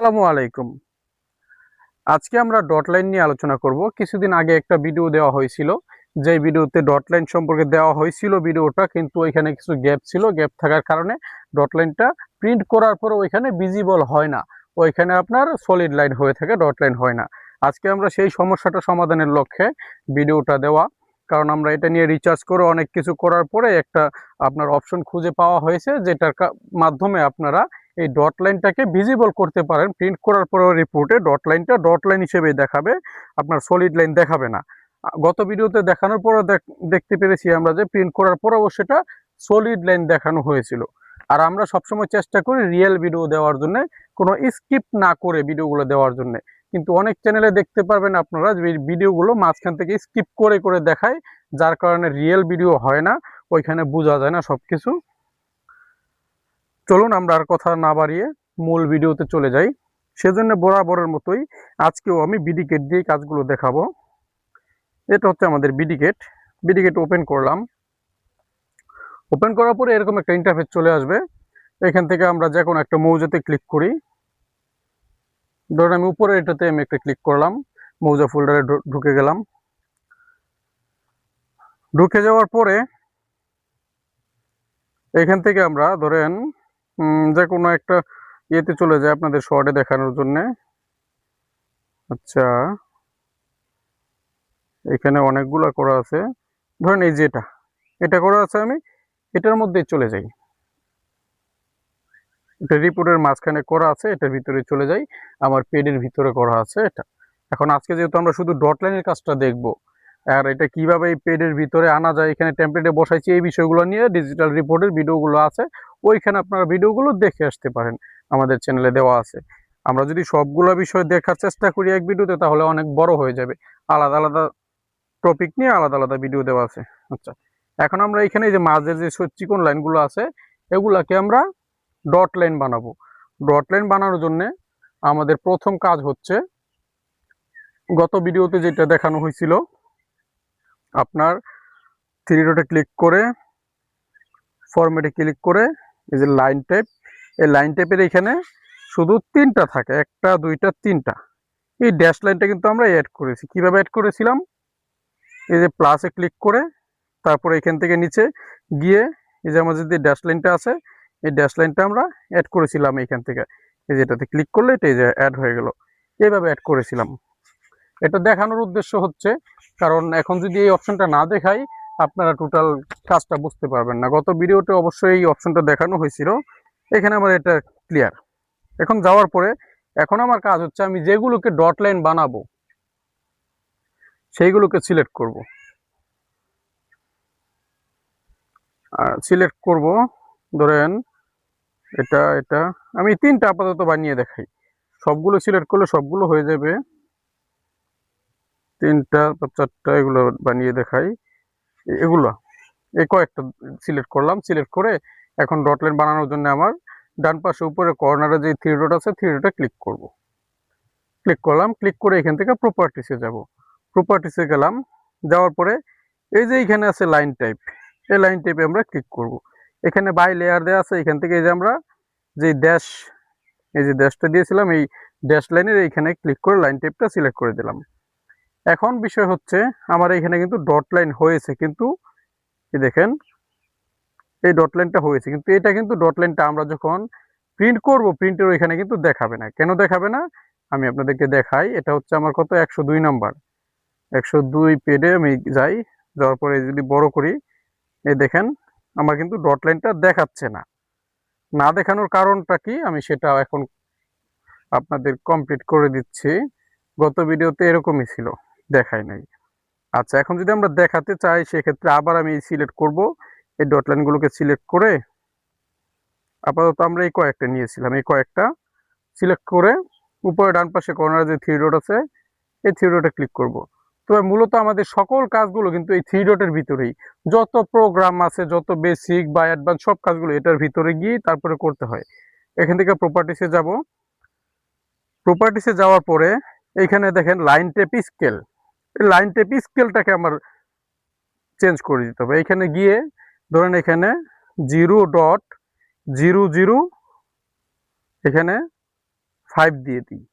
আসসালামু আলাইকুম। আজকে আমরা ডট লাইন নিয়ে আলোচনা করব। কিছুদিন আগে একটা ভিডিও দেওয়া হয়েছিল, যে ভিডিওতে ডট লাইন সম্পর্কে দেওয়া হয়েছিল ভিডিওটা, কিন্তু ওইখানে কিছু গ্যাপ ছিল। গ্যাপ থাকার কারণে ডট লাইনটা প্রিন্ট করার পরে ওইখানে ভিজিবল হয় না, ওইখানে আপনার সলিড লাইন হয়ে থাকে, ডট লাইন হয় না। আজকে আমরা সেই সমস্যাটা সমাধানের লক্ষ্যে ভিডিওটা দেওয়া, কারণ আমরা এটা নিয়ে রিসার্চ করে অনেক কিছু করার পরে একটা আপনার অপশন খুঁজে পাওয়া হয়েছে, যেটার মাধ্যমে আপনারা এই ডট লাইনটাকে ভিজিবল করতে পারেন। প্রিন্ট করার পরেও রিপোর্টে ডট লাইনটা ডট লাইন হিসেবে দেখাবে, আপনার সলিড লাইন দেখাবে না। গত ভিডিওতে দেখানোর পরে দেখতে পেরেছি আমরা যে প্রিন্ট করার পরেও সেটা সলিড লাইন দেখানো হয়েছিল। আর আমরা সবসময় চেষ্টা করি রিয়েল ভিডিও দেওয়ার জন্য, কোনো স্কিপ না করে ভিডিওগুলো দেওয়ার জন্য। কিন্তু অনেক চ্যানেলে দেখতে পারবেন আপনারা যে ভিডিওগুলো মাঝখান থেকে স্কিপ করে করে দেখায়, যার কারণে রিয়েল ভিডিও হয় না, ওইখানে বোঝা যায় না সবকিছু। চলুন আমরা আর কথা না বাড়িয়ে মূল ভিডিওতে চলে যাই। সেজন্য বরাবরের মতোই আজকেও আমি বিডিকেট দিয়ে কাজগুলো দেখাবো। এটা হচ্ছে আমাদের বিডিকেট। বিডিকেট ওপেন করলাম। ওপেন করার পরে এরকম একটা ইন্টারফেস চলে আসবে। এখান থেকে আমরা যে কোনো একটা মৌজাতে ক্লিক করি। ধরুন আমি উপরে এটাতে আমি একটা ক্লিক করলাম, মৌজা ফোল্ডারে ঢুকে গেলাম। ঢুকে যাওয়ার পরে এখান থেকে আমরা ধরেন যে কোনো একটা ইয়েতে চলে যায় আপনাদের শর্টে দেখানোর জন্য। আচ্ছা, এখানে অনেকগুলো করা আছে। ধরেন এই যে এটা করা আছে, আমি এটার মধ্যে চলে যাই। এটা রিপোর্টের মাঝখানে করা আছে, এটার ভিতরে চলে যাই। আমার পেডের ভিতরে করা আছে এটা। এখন আজকে যেহেতু আমরা শুধু ডট লাইনের কাজটা দেখব, আর এটা কিভাবে এই পেডের ভিতরে আনা যায়, এখানে টেমপ্লেটে বসাইছি, এই বিষয়গুলো নিয়ে ডিজিটাল রিপোর্টের ভিডিওগুলো আছে, ওইখানে আপনারা ভিডিওগুলো দেখে আসতে পারেন, আমাদের চ্যানেলে দেওয়া আছে। আমরা যদি সবগুলো বিষয় দেখার চেষ্টা করি এক ভিডিওতে, তাহলে অনেক বড় হয়ে যাবে। আলাদা আলাদা টপিক নিয়ে আলাদা আলাদা ভিডিও দেওয়া আছে। আচ্ছা, এখন আমরা এখানে যে মাঝের যে চিকন লাইনগুলো আছে, এগুলাকে আমরা ডট লাইন বানাবো। ডট লাইন বানানোর জন্য আমাদের প্রথম কাজ হচ্ছে, গত ভিডিওতে যেটা দেখানো হয়েছিল, আপনার থ্রি ডটে ক্লিক করে ফরম্যাটে ক্লিক করে এই যে লাইন টাইপ, এই লাইন টাইপের এখানে শুধু তিনটা থাকে, একটা দুইটা তিনটা। এই ড্যাশ লাইনটা কিন্তু আমরা অ্যাড করেছি। কিভাবে অ্যাড করেছিলাম? এই যে প্লাসে ক্লিক করে তারপরে এখান থেকে নিচে গিয়ে এই যে আমাদের যে ড্যাশ লাইনটা আছে, এই ড্যাশ লাইনটা আমরা অ্যাড করেছিলাম এখান থেকে। এই যেটাতে ক্লিক করলে এটা এই যে অ্যাড হয়ে গেল। এইভাবে অ্যাড করেছিলাম। এটা দেখানোর উদ্দেশ্য হচ্ছে, কারণ এখন যদি এই অপশনটা না দেখাই, আপনারা টোটাল কাজটা বুঝতে পারবেন না। গত ভিডিওতে অবশ্যই এই অপশনটা দেখানো হয়েছিল। এখানে আমার এটা ক্লিয়ার। এখন যাওয়ার পরে এখন আমার কাজ হচ্ছে, আমি যেগুলোকে ডট লাইন বানাবো সেইগুলোকে সিলেক্ট করব। সিলেক্ট করব, ধরেন এটা এটা আমি তিনটা আপাতত বানিয়ে দেখাই। সবগুলো সিলেক্ট করলে সবগুলো হয়ে যাবে, তিনটা বা চারটা এগুলো বানিয়ে দেখাই। এগুলো এই কয়েকটা সিলেক্ট করলাম। সিলেক্ট করে এখন ডট লাইন বানানোর জন্য আমার ডান পাশে উপরে কর্নারে যে থ্রি ডট আছে, থ্রি ডটে ক্লিক করব। ক্লিক করলাম। ক্লিক করে এখান থেকে প্রপার্টিসে যাব। প্রপার্টিসে গেলাম। যাওয়ার পরে এই যে এখানে আছে লাইন টাইপ, এই লাইন টাইপে আমরা ক্লিক করব। এখানে বাই লেয়ার দেওয়া আছে। এখান থেকে এই যে আমরা যে ড্যাশ, এই যে ড্যাশটা দিয়েছিলাম, এই ড্যাশ লাইনের এইখানে ক্লিক করে লাইন টাইপটা সিলেক্ট করে দিলাম। এখন বিষয় হচ্ছে, আমার এখানে কিন্তু ডট লাইন হয়েছে, কিন্তু এই দেখেন এই ডট লাইনটা হয়েছে, কিন্তু এটা কিন্তু ডট লাইনটা আমরা যখন প্রিন্ট করব, প্রিন্টের ওইখানে কিন্তু দেখাবে না। কেন দেখাবে না? আমি আপনাদেরকে দেখাই। এটা হচ্ছে আমার কত, 102 নাম্বার। 102 পেডে আমি যাই। যাওয়ার পরে যদি বড় করি, এই দেখেন আমার কিন্তু ডট লাইনটা দেখাচ্ছে না। না দেখানোর কারণটা কি, আমি সেটা এখন আপনাদের কমপ্লিট করে দিচ্ছি। গত ভিডিওতে এরকমই ছিল, দেখাই নাই। আচ্ছা, এখন যদি আমরা দেখাতে চাই, সেক্ষেত্রে আবার আমি সিলেক্ট করব। এই ডট লাইনগুলোকে সিলেক্ট করে, আপাতত আমরা এই কয়েকটা নিয়েছিলাম, এই কয়েকটা সিলেক্ট করে উপরে ডান পাশে কর্নারে যে থ্রি ডট আছে, এই থ্রি ডটে ক্লিক করব। তবে মূলত আমাদের সকল কাজগুলো কিন্তু এই থ্রি ডটের ভিতরেই। যত প্রোগ্রাম আছে, যত বেসিক বা অ্যাডভান্স, সব কাজগুলো এটার ভিতরে গিয়ে তারপরে করতে হয়। এখান থেকে প্রপার্টিসে যাব। প্রপার্টিসে যাওয়ার পরে এইখানে দেখেন লাইন টেপ স্কেল। এই লাইন টেপ স্কেলটাকে আমার চেঞ্জ করে দিতে হবে। এইখানে গিয়ে ধরেন এখানে 0.00 এখানে 5 দিয়ে দিই,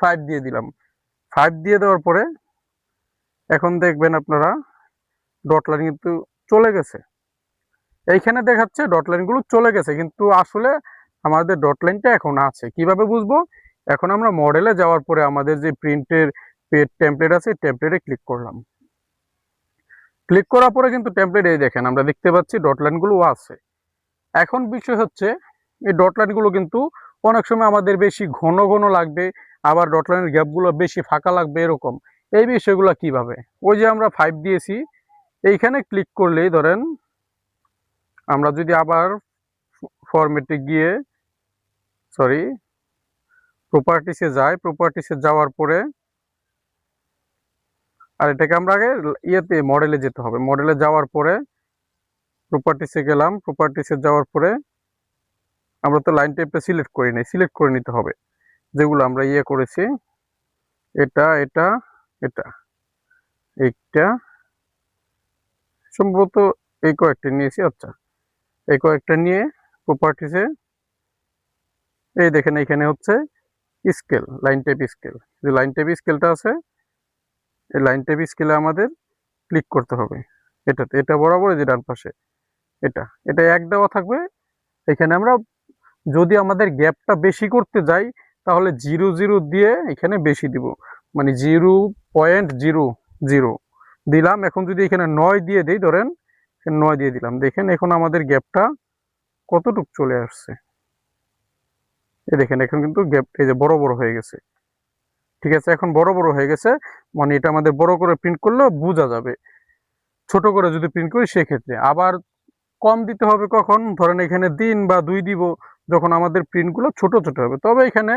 5 দিয়ে দিলাম। 5 দিয়ে দেওয়ার পরে এখন দেখবেন আপনারা ডট লাইন কিন্তু চলে গেছে। এইখানে দেখাচ্ছে ডট লাইনগুলো চলে গেছে, কিন্তু আসলে আমাদের ডট লাইনটা এখন আছে। কিভাবে বুঝবো? এখন আমরা মডেলে যাওয়ার পরে আমাদের যে প্রিন্টের টেমপ্লেট আছে, টেমপ্লেটে ক্লিক করলাম। ক্লিক করার পরে কিন্তু টেমপ্লেট এই দেখেন আমরা দেখতে পাচ্ছি ডট লাইনগুলো আছে। এখন বিষয় হচ্ছে এই ডট লাইনগুলো কিন্তু অনেক সময় আমাদের বেশি ঘন ঘন লাগবে, আবার ডট লাইনের গ্যাপগুলো বেশি ফাঁকা লাগবে, এরকম। এই বিষয়গুলো কিভাবে? ওই যে আমরা 5 দিয়েছি, এইখানে ক্লিক করলেই ধরেন আমরা যদি আবার ফরম্যাটে গিয়ে প্রপার্টিসে যাই, প্রপার্টিসে যাওয়ার পরে আর এটাকে আমরা আগে ইয়েতে মডেলে যেতে হবে। মডেলে যাওয়ার পরে প্রপার্টিসে গেলাম, প্রপার্টিসে যাওয়ার পরে আমরা তো লাইন টাইপটা সিলেক্ট করি নাই, সিলেক্ট করে নিতে হবে যেগুলো আমরা ইয়ে করেছি। এটা এটা এটা এইটা সম্ভবত এই কয়েকটা নিয়েছি। আচ্ছা, এই কয়েকটা নিয়ে প্রপার্টিসে এই দেখেন এখানে হচ্ছে স্কেল, লাইন টাইপ স্কেল। যে লাইন টাইপ স্কেলটা আছে, এই লাইন টাইপ স্কেলে আমাদের ক্লিক করতে হবে। এটাতে, এটা বরাবর যে ডান পাশে এটা এটা এক দেওয়া থাকবে। এখানে আমরা যদি আমাদের গ্যাপটা বেশি করতে যাই তাহলে 0 0 দিয়ে এখানে বেশি দিব, মানে 0.00 দিলাম। এখন যদি এখানে 9 দিয়ে দিই, ধরেন 9 দিয়ে দিলাম, দেখেন এখন আমাদের গ্যাপটা কতটুক চলে আসছে। এই দেখেন এখন কিন্তু গ্যাপ এই যে বড় বড় হয়ে গেছে। ঠিক আছে, এখন বড় বড় হয়ে গেছে, মানে এটা আমাদের বড় করে প্রিন্ট করলেও বোঝা যাবে। ছোট করে যদি প্রিন্ট করি সেক্ষেত্রে আবার কম দিতে হবে। কখন? ধরেন এখানে 3 বা 2 দিব, যখন আমাদের প্রিন্টগুলো ছোট ছোট হবে। তবে এখানে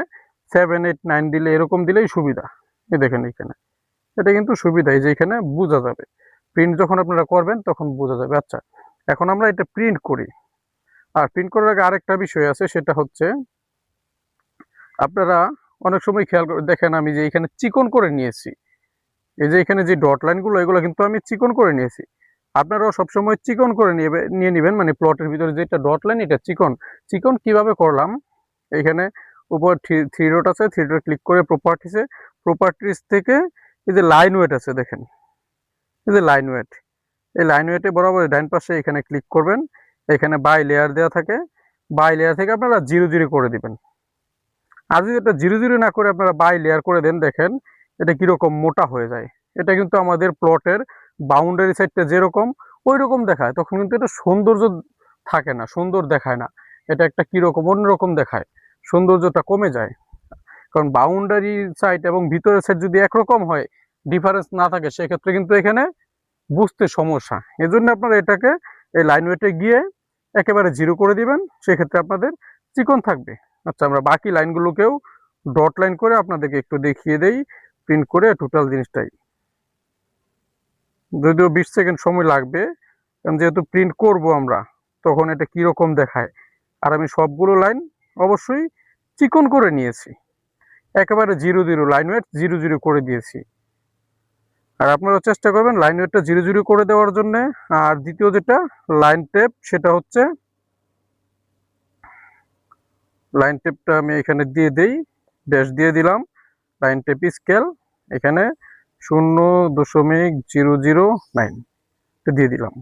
7 8 9 দিলে, এরকম দিলেই সুবিধা। এই দেখেন এখানে এটা কিন্তু সুবিধা, এই যে এখানে বোঝা যাবে। প্রিন্ট যখন আপনারা করবেন তখন বোঝা যাবে। আচ্ছা, এখন আমরা এটা প্রিন্ট করি। আর প্রিন্ট করার আগে আরেকটা বিষয় আছে, সেটা হচ্ছে আপনারা অনেক সময় খেয়াল করে দেখেন আমি যে এখানে চিকন করে নিয়েছি। এই যে এখানে যে ডট লাইনগুলো, এগুলো কিন্তু আমি চিকন করে নিয়েছি। আপনারাও সবসময় চিকন করে নিয়ে নেবেন, মানে প্লটের ভিতরে যেটা ডট লাইন এটা চিকন। চিকন কিভাবে করলাম? এখানে উপর থ্রি ডট আছে, থ্রি ডট ক্লিক করে প্রপার্টিসে, প্রপার্টিস থেকে এই যে লাইন ওয়েট আছে, দেখেন এই যে লাইন ওয়েট, এই লাইন ওয়েটে বরাবর ডান পাশে এখানে ক্লিক করবেন। এখানে বাই লেয়ার দেওয়া থাকে, বাই লেয়ার থেকে আপনারা 0 0 করে দিবেন। আর যদি এটা 0 0 না করে আপনারা বাই লেয়ার করে দেন, দেখেন এটা কিরকম মোটা হয়ে যায়। এটা কিন্তু আমাদের প্লটের বাউন্ডারি সাইডটা যেরকম ওই রকম দেখায়, তখন কিন্তু এটা সৌন্দর্য থাকে না, সুন্দর দেখায় না। এটা একটা কিরকম অন্যরকম দেখায়, সৌন্দর্যটা কমে যায়। কারণ বাউন্ডারি সাইড এবং ভিতরের সাইড যদি একরকম হয়, ডিফারেন্স না থাকে, সেক্ষেত্রে কিন্তু এখানে বুঝতে সমস্যা। এজন্য আপনারা এটাকে এই লাইন ওয়েটে গিয়ে একেবারে 0 করে দিবেন, সেক্ষেত্রে আপনাদের চিকন থাকবে। আচ্ছা, আমরা বাকি লাইনগুলোকেও ডট লাইন করে আপনাদেরকে একটু দেখিয়ে দেই প্রিন্ট করে টোটাল জিনিসটাই। যদিও 20 সেকেন্ড সময় লাগবে, কারণ যেহেতু প্রিন্ট করব আমরা, তখন এটা কীরকম দেখায়। আর আমি সবগুলো লাইন অবশ্যই চিকন করে নিয়েছি, একেবারে 0 0 লাইন ওয়েট 0 0 করে দিয়েছি। আর আপনারা চেষ্টা করবেন লাইন ওয়েটটা 0 0 করে দেওয়ার জন্য। আর দ্বিতীয় যেটা লাইন টেপ, সেটা হচ্ছে লাইন টেপটা আমি এখানে দিয়ে দেই, ড্যাশ দিয়ে দিলাম। লাইন টেপ স্কেল এখানে 0.009 দিয়ে দিলাম।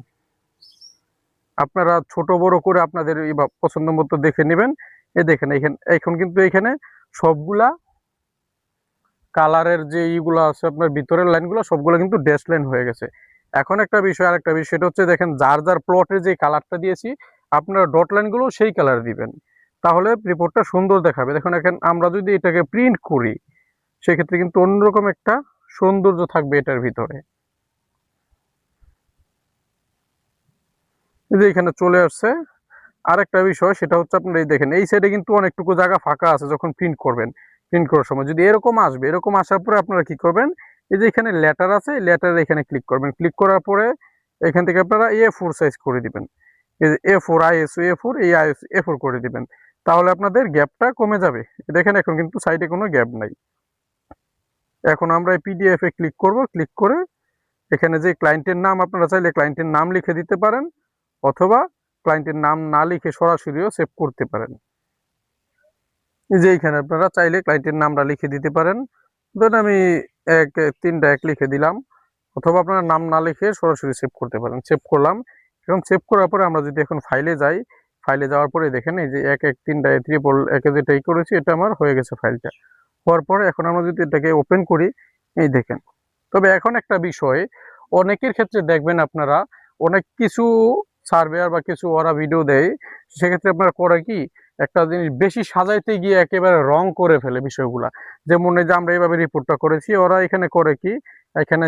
আপনারা ছোট বড় করে আপনাদের পছন্দ মতো দেখে নেবেন। এই দেখেন এখন কিন্তু এখানে সবগুলা কালারের যে ইগুলো আছে, আপনার ভিতরের লাইনগুলো সবগুলো কিন্তু ড্যাশ লাইন হয়ে গেছে। এখন আরেকটা বিষয়, সেটা হচ্ছে দেখেন যার যার প্লটের যে কালারটা দিয়েছি, আপনারা ডট লাইনগুলো সেই কালার দিবেন, তাহলে রিপোর্টটা সুন্দর দেখাবে। দেখুন এখন আমরা যদি এটাকে প্রিন্ট করি, সেক্ষেত্রে কিন্তু অন্যরকম একটা সৌন্দর্য থাকবে এটার ভিতরে। এই যে এখানে চলে আসছে। আরেকটা বিষয়, সেটা হচ্ছে আপনারা এই দেখেন এই সাইডে কিন্তু অনেকটুকু জায়গা ফাঁকা আছে। যখন প্রিন্ট করবেন, প্রিন্ট করার সময় যদি এরকম আসবে, এরকম আসার পরে আপনারা কি করবেন, এই যে এখানে লেটার আছে, লেটার এখানে ক্লিক করবেন। ক্লিক করার পরে এখান থেকে আপনারা A4 সাইজ করে দিবেন। এই যে A4 ISO A4, এই ISO A4 করে দিবেন, তাহলে আপনাদের গ্যাপটা কমে যাবে। দেখেন এখন কিন্তু সাইডে কোনো গ্যাপ নাই। এখন আমরা এই PDF এ ক্লিক করব। ক্লিক করে এখানে যে ক্লায়েন্টের নাম, আপনারা চাইলে ক্লায়েন্টের নাম লিখে দিতে পারেন, অথবা ক্লায়েন্টের নাম না লিখে সরাসরিও সেভ করতে পারেন। এই যে এইখানে আপনারা চাইলে ক্লায়েন্টের নামটা লিখে দিতে পারেন। ধরুন আমি 1 লিখে দিলাম, অথবা আপনারা নাম না লিখে সরাসরি সেভ করতে পারেন। সেভ করলাম এবং সেভ করার পরে আমরা যদি এখন ফাইলে যাই, ফাইলে যাওয়ার পরে দেখেন এই যে 1 1 3 যেটা করেছি এটা আমার হয়ে গেছে ফাইলটা। হওয়ার পরে এখন আমরা যদি এটাকে ওপেন করি, এই দেখেন। তবে এখন একটা বিষয়, অনেকের ক্ষেত্রে দেখবেন আপনারা অনেক কিছু সার্ভেয়ার বা কিছু ওরা ভিডিও দেয়, সেক্ষেত্রে আপনারা করে কি একটা জিনিস বেশি সাজাইতে গিয়ে একেবারে রং করে ফেলে বিষয়গুলা। যেমন এই যে আমরা এইভাবে রিপোর্টটা করেছি, ওরা এখানে করে কি এখানে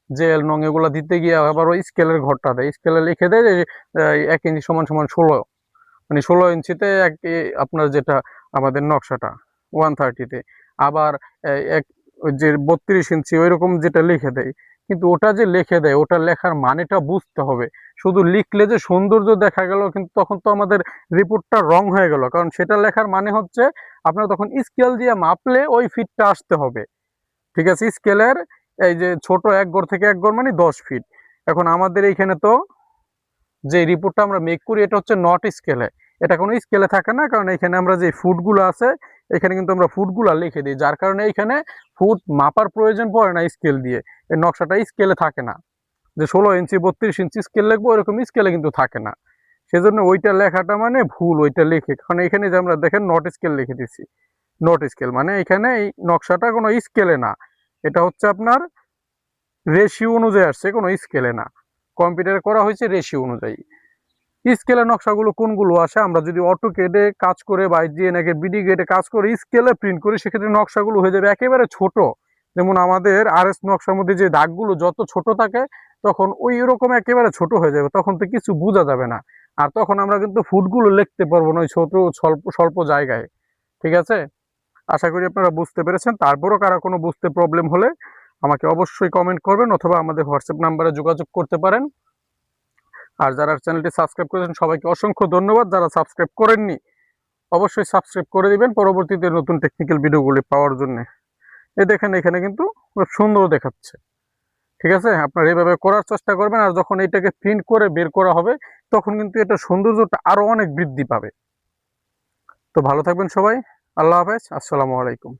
জেল নং এগুলা দিতে গিয়ে আবার ওই স্কেলের ঘরটা দেয়, স্কেলে লিখে দেয় যে 1 ইঞ্চি সমান সমান 16, মানে 16 ইঞ্চিতে আপনার যেটা আমাদের নকশাটা 130-তে, আবার এক ওই যে 32 ইঞ্চি ওইরকম যেটা লিখে দেয়। কিন্তু ওটা যে লিখে দেয় ওটা লেখার মানেটা বুঝতে হবে। শুধু লিখলে যে সৌন্দর্য দেখা গেল, কিন্তু তখন তো আমাদের রিপোর্টটা রং হয়ে গেল, কারণ সেটা লেখার মানে হচ্ছে আপনার তখন স্কেল দিয়ে মাপলে ওই ফিটটা আসতে হবে। ঠিক আছে, স্কেলের এই যে ছোট 1 গড় থেকে 1 গড় মানে 10 ফিট। এখন আমাদের এইখানে তো যে রিপোর্টটা আমরা মেক করি এটা হচ্ছে নট স্কেলে, এটা কোনো স্কেলে থাকে না, কারণ এখানে আমরা যে ফুটগুলো আছে এখানে কিন্তু আমরা ফুটগুলো লিখে দিই, যার কারণে এখানে ফুট মাপার প্রয়োজন পড়ে না স্কেল দিয়ে। এই নকশাটা স্কেলে থাকে না, যে 16 ইঞ্চি 32 ইঞ্চি স্কেল লিখবো ওরকম স্কেলে কিন্তু থাকে না। সেজন্য ওইটা লেখাটা মানে ভুল, ওইটা লিখে, কারণ এখানে যে আমরা দেখেন নট স্কেল লিখে দিচ্ছি। নট স্কেল মানে এখানে এই নকশাটা কোনো স্কেলে না, এটা হচ্ছে আপনার রেশিও অনুযায়ী আসছে, কোনো স্কেলে না। কম্পিউটারে করা হয়েছে রেশিও অনুযায়ী। স্কেলের নকশাগুলো কোনগুলো আসে, আমরা যদি অটোকেডে কাজ করে বা জিএনএকে বিডি গেটে কাজ করে স্কেলে প্রিন্ট করি, সেক্ষেত্রে নকশাগুলো হয়ে যাবে একেবারে ছোট। যেমন আমাদের আরএস নকশার মধ্যে যে দাগগুলো যত ছোট থাকে তখন ওই রকম একেবারে ছোট হয়ে যাবে, তখন তো কিছু বোঝা যাবে না। আর তখন আমরা কিন্তু ফুটগুলো লিখতে পারবো না ওই ছোট স্বল্প স্বল্প জায়গায়। ঠিক আছে, আশা করি আপনারা বুঝতে পেরেছেন। তারপরও কারো কোনো বুঝতে প্রবলেম হলে আমাকে অবশ্যই কমেন্ট করবেন, অথবা আমাদের হোয়াটসঅ্যাপ নাম্বারে যোগাযোগ করতে পারেন। আর যারা চ্যানেলটি সাবস্ক্রাইব করেছেন সবাইকে অসংখ্য ধন্যবাদ। যারা সাবস্ক্রাইব করেননি অবশ্যই সাবস্ক্রাইব করে দিবেন পরবর্তীতে নতুন টেকনিক্যাল ভিডিওগুলি পাওয়ার জন্য। এই দেখেন এখানে কিন্তু খুব সুন্দর দেখাচ্ছে। ঠিক আছে, আপনারা এইভাবে করার চেষ্টা করবেন, আর যখন এটাকে প্রিন্ট করে বের করা হবে তখন কিন্তু এটা সৌন্দর্যটা আরো অনেক বৃদ্ধি পাবে। তো ভালো থাকবেন সবাই, আল্লাহ হাফেজ, আসসালামু আলাইকুম।